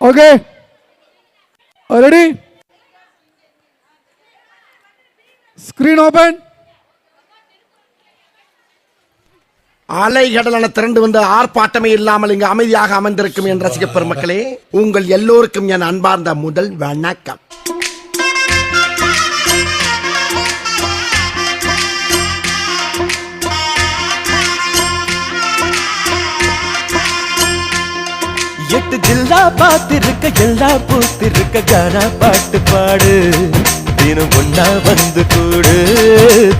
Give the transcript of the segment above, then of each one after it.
Okay, ready? Screen open. அலைகடலான திரண்டு வந்து ஆர்ப்பாட்டமே இல்லாமல் இங்கு அமைதியாக அமர்ந்திருக்கும் என் ரசிக பெருமக்களே, உங்கள் எல்லோருக்கும் என் அன்பார்ந்த முதல் வணக்கம். எட்டு ஜில்லா பார்த்திருக்க எல்லா பூத்திருக்க கானா பாட்டு பாடு, தினம் ஒன்னா வந்து கூடு,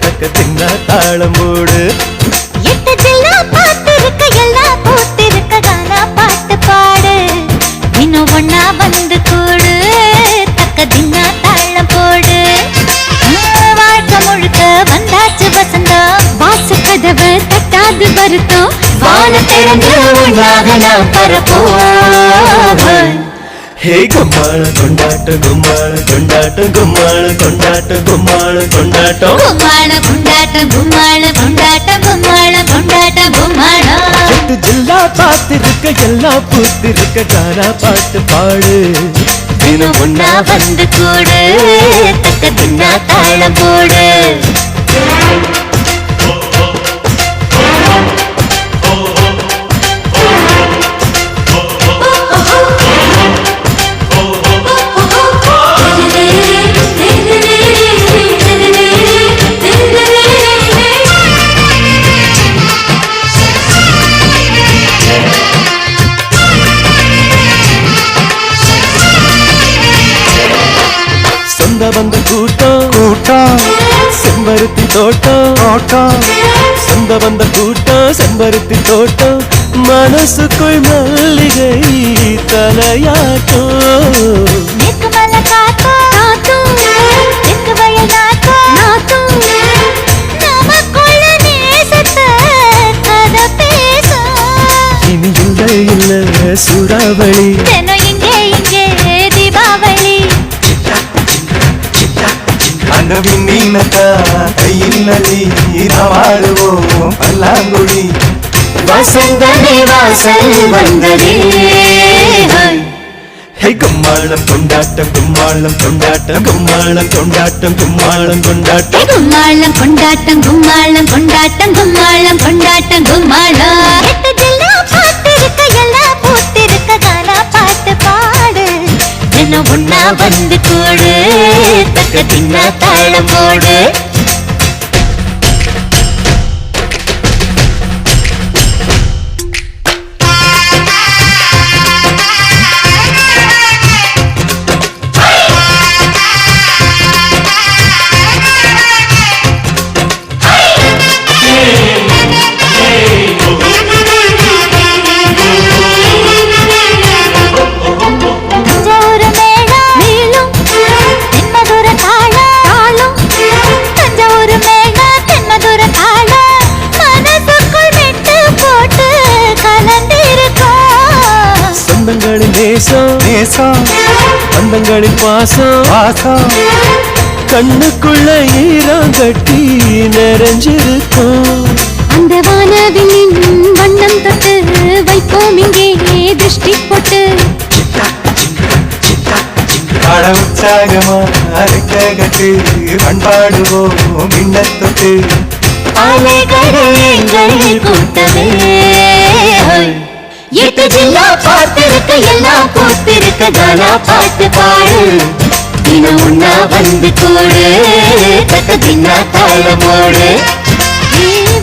தக்க தின்னா தாளம் போடு. எட்டு ஜில்லா பார்த்திருக்க எல்லா பூத்திருக்க கானா பாட்டு பாடு, தினம் ஒன்னா வந்து கூடு, தக்க தின்னா தாளம் போடு. வாழ்க்கை முழுக்க வந்தாச்சு வசந்தம், வாசு கதவு தட்டாது வருத்தம், வான திறந்து உண்டாக நாம் பரப்போம். ஹே கும்மாள கொண்டாட்டம் கும்மாள கொண்டாட்டம் கும்மாள கொண்டாட்டம் கும்மாள கொண்டாட்டம் கும்மாள கொண்டாட்டம் கும்மாள கொண்டாட்டம் கும்மாள கொண்டாட்டம் கும்மாளம். எட்டு ஜில்லா பார்த்திருக்க எல்லா பூத்திருக்க கானா பாட்டு பாடு, தினம் ஒன்னா வந்து கூடு, தக்க தின்னா தாளம் போடு. சொந்த வந்த கூட்டம் கூட்டம் செம்பருத்தி தோட்டம் தோட்டம், சொந்த வந்த கூட்டம் செம்பருத்தி தோட்டம், மனசுக்குள் மல்லிகை தலையாட்டம். மேற்கு மலை காத்தும் காத்தும், தெற்கு வயல் நாட்டும் நாட்டும், நமக்குள்ள நேசத்தை கதை பேசும். இனி இல்லை இல்லை சூறாவளி, தினம் இங்கே இங்கே தீபாவளி. அந்த விண்ணீனத்தா கையில் நதி நாடுவோம் பல்லாங்குழி. வசந்தனே வாசல் வந்ததே. ஹே கும்மாளம் கொண்டாட்டம் கும்மாளம் கொண்டாட்டம் கும்மாளம் கொண்டாட்டம் கும்மாளம் கொண்டாட்டம் கும்மாளம் கொண்டாட்டம் கும்மாளம் கொண்டாட்டம் கும்மாளம் கொண்டாட்டம் கும்மாளம். எட்டு ஜில்லா பார்த்திருக்க எல்லா பூத்திருக்க கானா பாட்டு பாடு, தினம் ஒன்னா வந்து கூடு, தக்க தின்னா தாளம் போடு. சொந்தங்களின் நேசம் நேசம், பந்தங்களின் பாசம் பாசம், கண்ணுக்குள்ள ஈரம் கட்டி நிறைஞ்சிருக்கும். அந்த வானவில்லின் வண்ணம் தொட்டு வைப்போம் இங்கே திருஷ்டி போட்டு. பட உற்சாகமா அரைக்க கட்டு பண்பாடுவோம் மின்னத்தொட்டு. அலைகள் எங்கள் கூட்டமே. எட்டு ஜில்லா பார்த்திருக்க எல்லாம் பூத்திருக்க கானா பாட்டு பாடு, தினம் ஒன்னா வந்து கூடு, தக்க தின்னா தாளமோடு.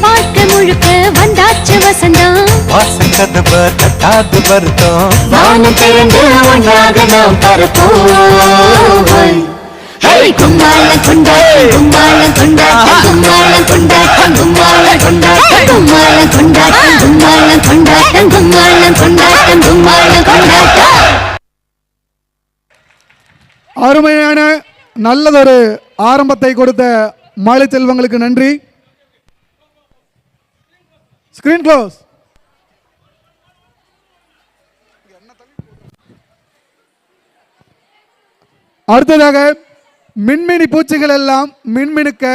வாழ்க்கை முழுக்க வந்தாச்சு வசந்தம், வாசல் கதவு தட்டாது வருத்தம், வானம் திறந்து ஒன்றாக நாம் பரப்போம். கும்மாளம் கொண்டாட்டம் கும்மாளம் கொண்டாட்டம் கும்மாளம் கொண்டாட்டம் கும்மாளம் கொண்டாட்டம் கும்மாளம் கொண்டாட்டம் கும்மாளம் கொண்டாட்டம் கும்மாளம் கொண்டாட்டம் கும்மாளம் கொண்டாட்டம். அருமையான நல்லதொரு ஆரம்பத்தை கொடுத்த மாலை செல்வங்களுக்கு நன்றி. Screen close. அடுத்ததாக மின்மினி பூச்சிகள் எல்லாம் மின்மினுக்க